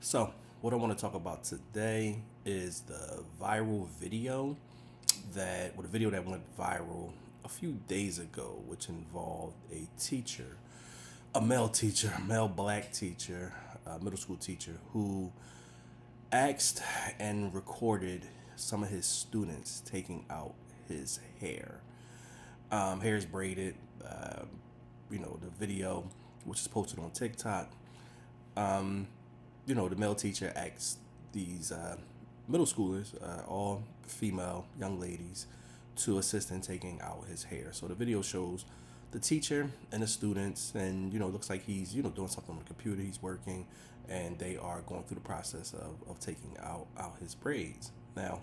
So, what I want to talk about today is the viral video the video that went viral a few days ago, which involved a teacher, a male teacher, a male black teacher, a middle school teacher, who asked and recorded some of his students taking out his hair. Hair is braided. The video, which is posted on TikTok, the male teacher asked these middle schoolers, all female young ladies, to assist in taking out his hair. So the video shows the teacher and the students, and it looks like he's doing something on the computer. He's working, and they are going through the process of taking out his braids. Now,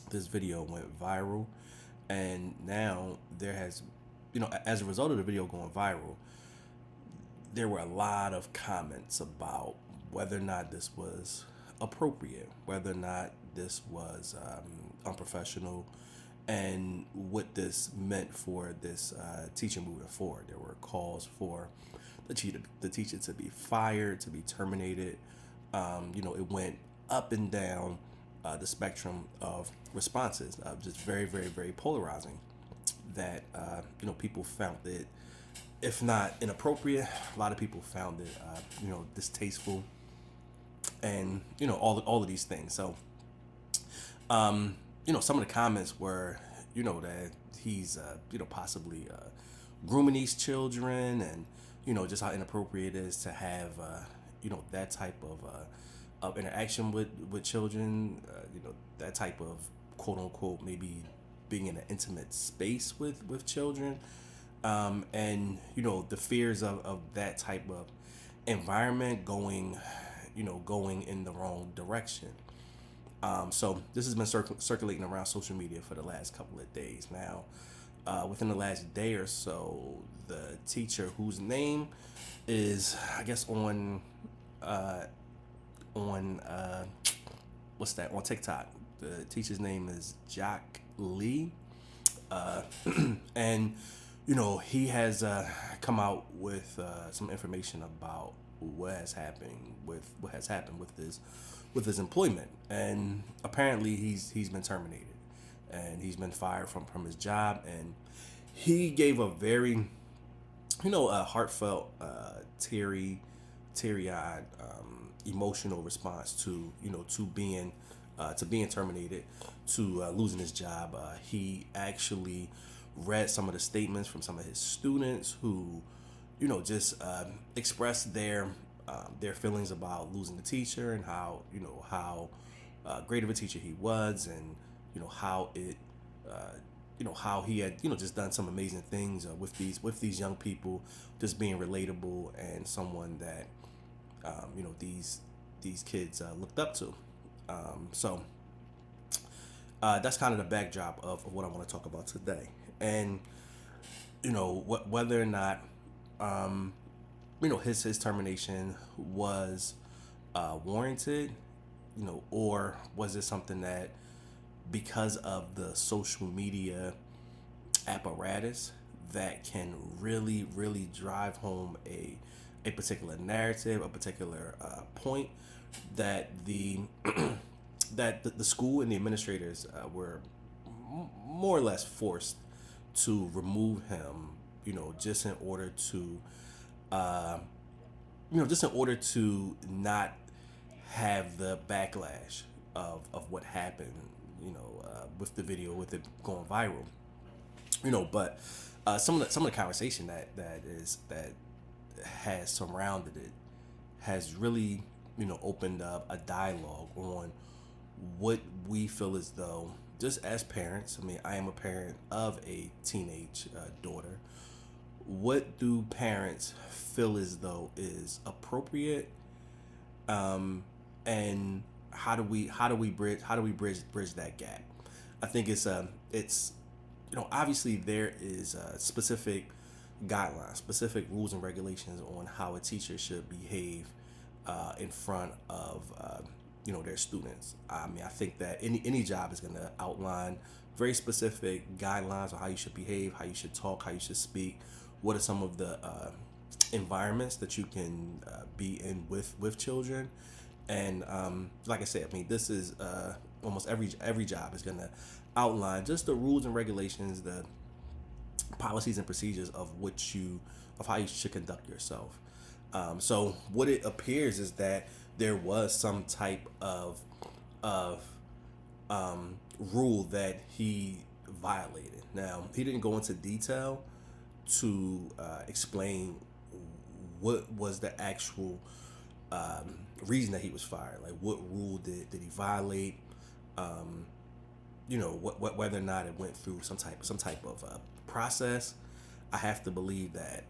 this video went viral, and now there has, as a result of the video going viral, there were a lot of comments about whether or not this was appropriate, whether or not this was unprofessional, and what this meant for this teacher moving forward. There were calls for the teacher to be fired, to be terminated. It went up and down the spectrum of responses, just very, very, very polarizing. That people found it, if not inappropriate, a lot of people found it, distasteful, and all of these things. So, some of the comments were, that he's, possibly grooming these children, and just how inappropriate it is to have, that type of interaction with children, that type of quote unquote maybe being in an intimate space with children, and the fears of that type of environment going in the wrong direction. So this has been circulating around social media for the last couple of days now. Within the last day or so, the teacher, whose name is, I guess, on on TikTok, the teacher's name is Jack Lee, and he has come out with some information about what has happened with his employment, and apparently he's been terminated, and he's been fired from his job, and he gave a very heartfelt, teary-eyed, emotional response to being terminated, to losing his job. He actually read some of the statements from some of his students who, just expressed their feelings about losing the teacher, and how great of a teacher he was, and how it how he had just done some amazing things with these young people, just being relatable, and someone that these kids looked up to. So that's kind of the backdrop of what I want to talk about today. And whether or not his termination was warranted, or was it something that, because of the social media apparatus, that can really, really drive home a particular narrative, a particular point, that the that the school and the administrators were more or less forced to remove him, just in order to, not have the backlash of what happened, with the video, with it going viral, But some of the conversation that has surrounded it has really, opened up a dialogue on what we feel as though, just as parents. I mean, I am a parent of a teenage daughter. What do parents feel as though is appropriate, and how do we bridge that gap? I think it's obviously there is specific guidelines, specific rules and regulations on how a teacher should behave in front of their students. I mean, I think that any job is going to outline very specific guidelines on how you should behave, how you should talk, how you should speak. What are some of the environments that you can be in with children, And like I said, I mean, this is almost every job is gonna outline just the rules and regulations, the policies and procedures of how you should conduct yourself. So what it appears is that there was some type of rule that he violated. Now he didn't go into detail to explain what was the actual reason that he was fired. Like what rule did he violate? Um, whether or not it went through some type of process. I have to believe that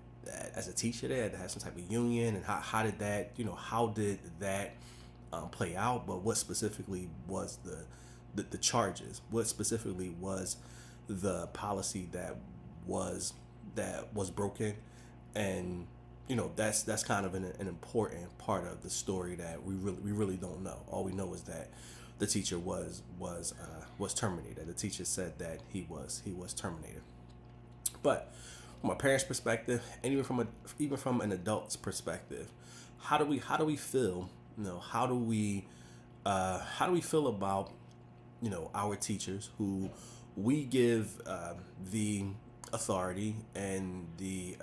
as a teacher they had to have some type of union, and how did that how did that play out? But what specifically was the charges? What specifically was the policy that was broken? And that's kind of an important part of the story that we really don't know. All we know is that the teacher was terminated. The teacher said that he was terminated. But from a parent's perspective, and even from an adult's perspective, how do we feel? How do we feel about our teachers who we give the authority and the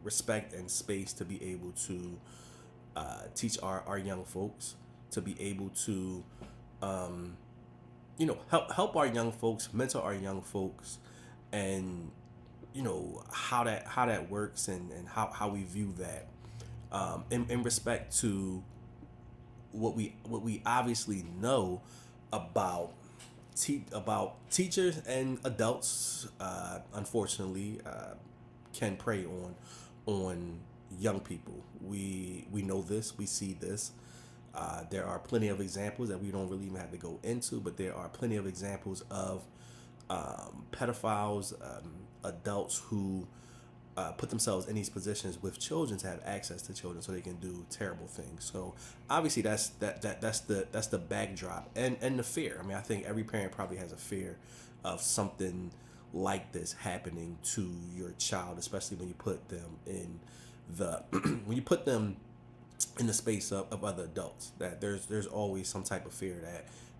respect and space to be able to teach our young folks, to be able to help our young folks, mentor our young folks, and how that works, and how we view that in respect to what we obviously know about teachers and adults. Unfortunately, can prey on young people. We know this. We see this. There are plenty of examples that we don't really even have to go into, but there are plenty of examples of pedophiles, adults who put themselves in these positions with children to have access to children so they can do terrible things. So obviously that's the backdrop and the fear. I mean, I think every parent probably has a fear of something like this happening to your child, especially when you put them in the when you put them in the space of other adults. That there's always some type of fear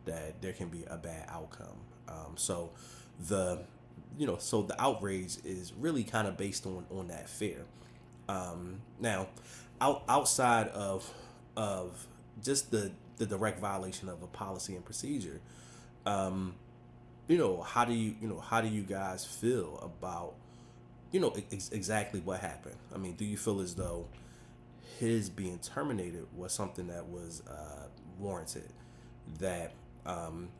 that there can be a bad outcome. So the the outrage is really kind of based on that fear. Now, outside of just the direct violation of a policy and procedure, how do you guys feel about exactly what happened? I mean, do you feel as though his being terminated was something that was warranted? That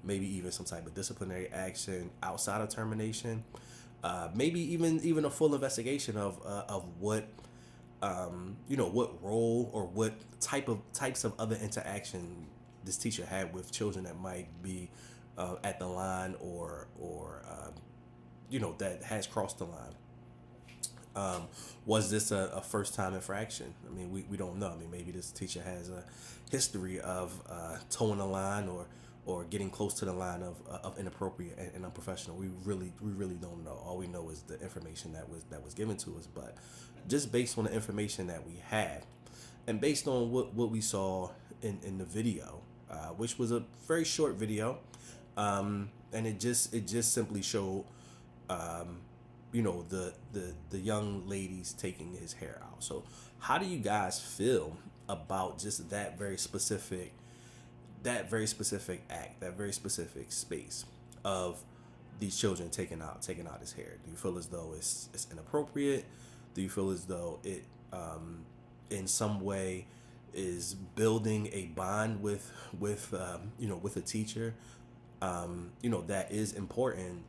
maybe even some type of disciplinary action outside of termination, maybe even a full investigation of what role or what types of other interaction this teacher had with children that might be at the line, or that has crossed the line. Was this a first time infraction? I mean, we don't know. I mean, maybe this teacher has a history of towing the line, or getting close to the line of inappropriate and unprofessional. We really don't know. All we know is the information that was given to us. But just based on the information that we have, and based on what we saw in the video, which was a very short video, and it just simply showed the young ladies taking his hair out. So how do you guys feel about just that very specific act, that very specific space of these children taking out his hair? Do you feel as though it's inappropriate? Do you feel as though it in some way is building a bond with a teacher that is important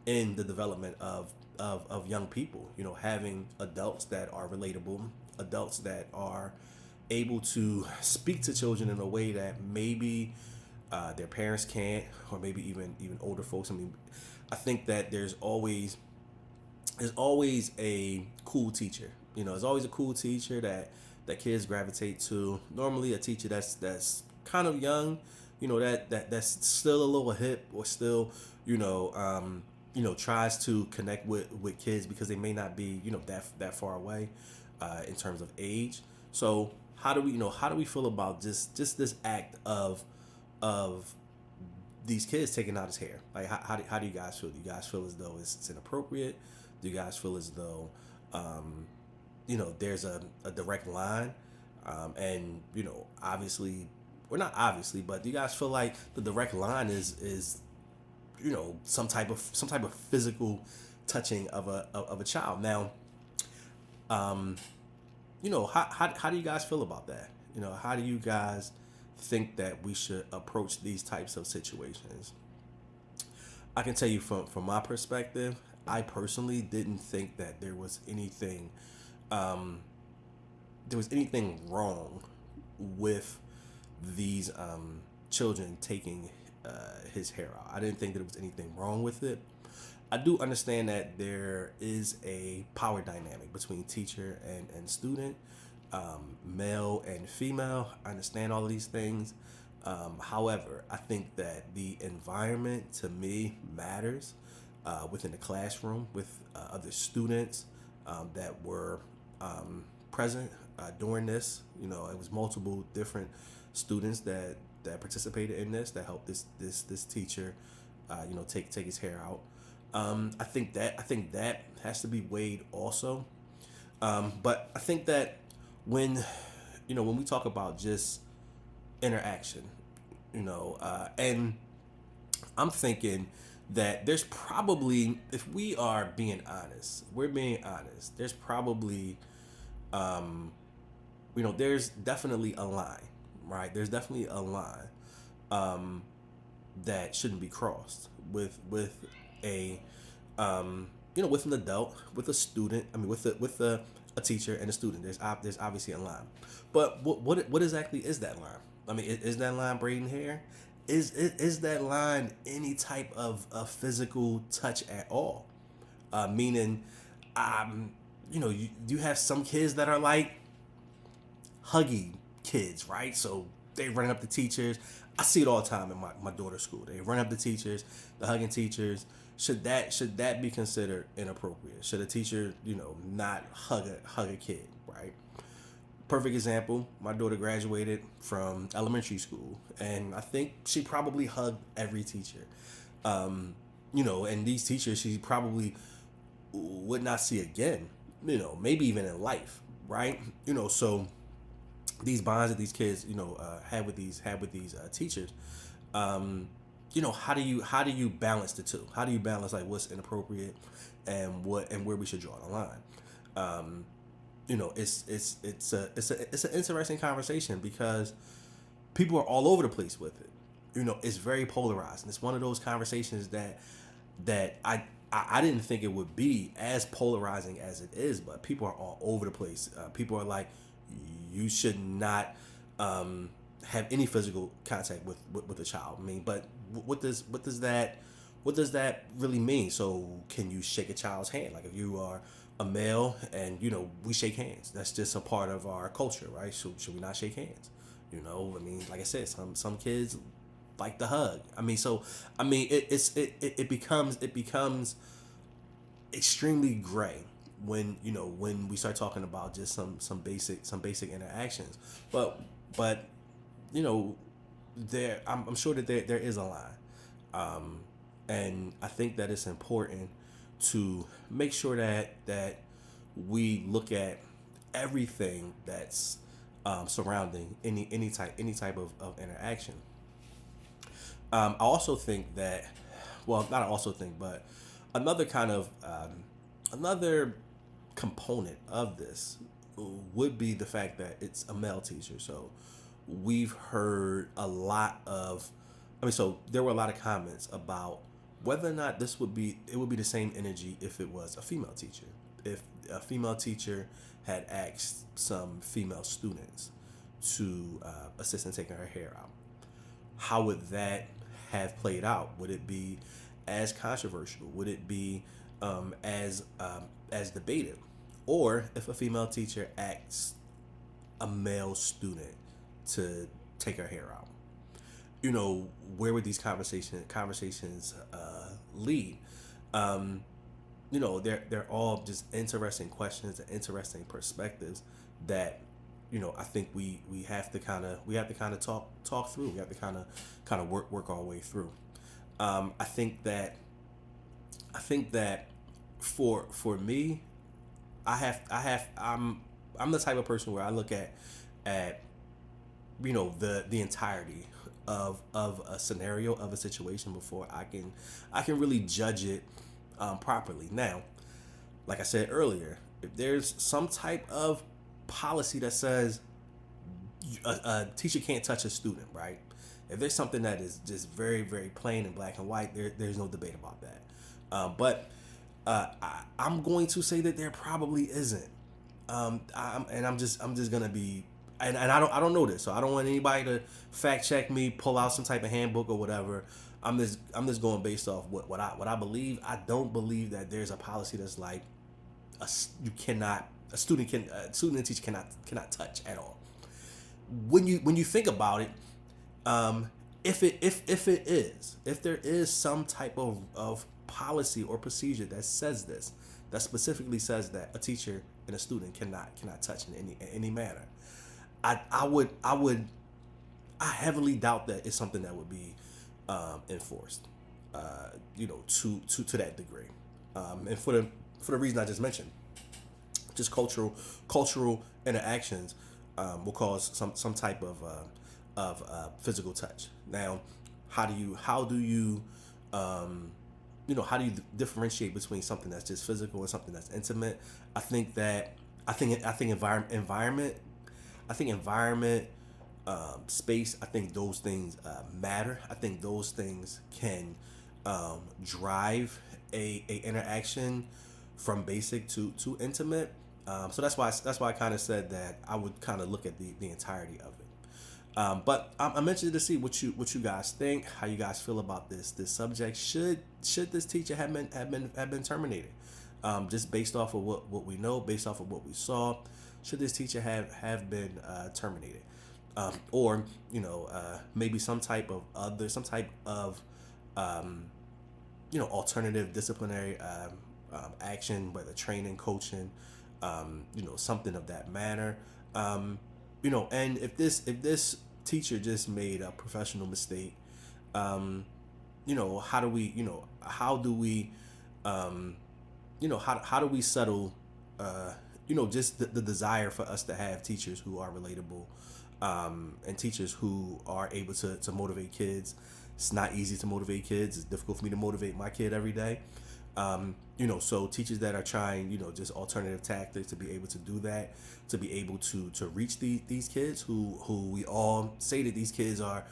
in the development of young people? Having adults that are relatable, adults that are able to speak to children in a way that maybe their parents can't, or maybe even older folks. I mean, I think that there's always a cool teacher. There's always a cool teacher that kids gravitate to. Normally a teacher that's kind of young, that's still a little hip, or still tries to connect with kids, because they may not be that far away in terms of age. So how do we feel about just this act of these kids taking out his hair? Like, how do you guys feel? Do you guys feel as though it's inappropriate? Do you guys feel as though there's a direct line? And obviously, or not obviously, but do you guys feel like the direct line is some type of physical touching of a child? Now, how do you guys feel about that? How do you guys think that we should approach these types of situations? I can tell you from my perspective, I personally didn't think that um, there was anything wrong with these children taking his hair out. I didn't think that there was anything wrong with it. I do understand that there is a power dynamic between teacher and student, male and female. I understand all of these things. However, I think that the environment to me matters within the classroom with other students that were present during this. It was multiple different students that participated in this that helped this teacher, take his hair out. I think that has to be weighed also. But I think that when when we talk about just interaction, and I'm thinking that there's probably, if we are being honest, we're being honest. There's probably, there's definitely a line, right? There's definitely a line that shouldn't be crossed with a with an adult, with a student. I mean, with a teacher and a student. There's obviously a line, but what exactly is that line? I mean, is that line braiding hair? Is that line any type of physical touch at all? Meaning, you have some kids that are like huggy kids, right? So they run up to teachers. I see it all the time in my daughter's school. They run up to teachers, the hugging teachers. Should that be considered inappropriate? Should a teacher, not hug a kid, right? Perfect example. My daughter graduated from elementary school, and I think she probably hugged every teacher. And these teachers she probably would not see again. Maybe even in life, right? So these bonds that these kids, had with these teachers. How do you balance the two? How do you balance like what's inappropriate and where we should draw the line? It's an interesting conversation because people are all over the place with it. It's very polarized, and it's one of those conversations that I didn't think it would be as polarizing as it is, but people are all over the place. People are like, you should not have any physical contact with a child. I mean, but what does that really mean? So can you shake a child's hand? Like, if you are a male and we shake hands, that's just a part of our culture, right? So should we not shake hands? I mean, like I said, some kids like the hug. I mean, so I mean, it becomes extremely gray when we start talking about just some basic interactions. But you know there I'm sure that there is a line, and I think that it's important to make sure that we look at everything that's surrounding any type of interaction. I also think that, well, not I also think, but another kind of another component of this would be the fact that it's a male teacher. So we've heard a lot of, so there were a lot of comments about whether or not it would be the same energy if it was a female teacher. If a female teacher had asked some female students to assist in taking her hair out, how would that have played out? Would it be as controversial? Would it be as debated? Or if a female teacher asked a male student to take her hair out, where would these conversations lead? They're all just interesting questions and interesting perspectives that I think we have to kind of talk through. We have to kind of work our way through. I think that for me, I'm the type of person where I look at the entirety of a scenario, of a situation, before I can really judge it properly. Now, like I said earlier, if there's some type of policy that says a teacher can't touch a student, right? If there's something that is just very, very plain and black and white, there's no debate about that. But I'm going to say that there probably isn't. I'm just gonna be, and I don't know this, so I don't want anybody to fact check me, pull out some type of handbook or whatever. I'm just going based off what I believe. I don't believe that there's a policy that's like you cannot a student and teacher cannot touch at all. When you think about it, if there is some type of policy or procedure that says this, that specifically says that a teacher and a student cannot touch in any manner, I heavily doubt that it's something that would be enforced, to that degree, and for the reason I just mentioned, just cultural interactions will cause some type of physical touch. Now, how do you how do you differentiate between something that's just physical and something that's intimate? I think environment, space. I think those things matter. I think those things can drive a interaction from basic to intimate. So that's why I kind of said that I would kind of look at the entirety of it. But I'm interested to see what you guys think, how you guys feel about this subject. Should this teacher have been terminated? Just based off of what we know, based off of what we saw, should this teacher have been terminated? Or maybe some type of alternative disciplinary action, whether training, coaching, something of that manner. And if this teacher just made a professional mistake, how do we, how do we settle, just the desire for us to have teachers who are relatable, and teachers who are able to motivate kids. It's not easy to motivate kids. It's difficult for me to motivate my kid every day. So teachers that are trying, just alternative tactics to be able to do that, to be able to reach these kids who we all say that these kids are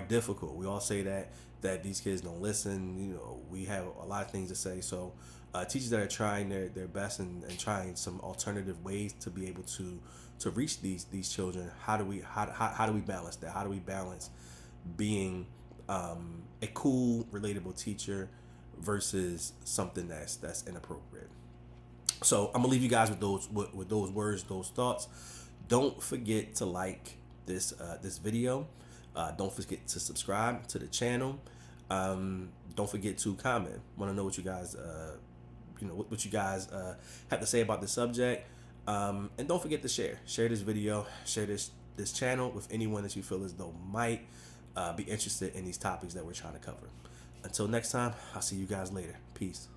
difficult. We all say that these kids don't listen. We have a lot of things to say. So teachers that are trying their best and trying some alternative ways to be able to reach these children. How do we balance that? How do we balance being a cool, relatable teacher versus something that's inappropriate? So I'm gonna leave you guys with those words, those thoughts. Don't forget to like this video. Don't forget to subscribe to the channel. Don't forget to comment. Want to know what you guys what you guys have to say about the subject. And don't forget to share this video, share this channel with anyone that you feel as though might be interested in these topics that we're trying to cover. Until next time, I'll see you guys later. Peace.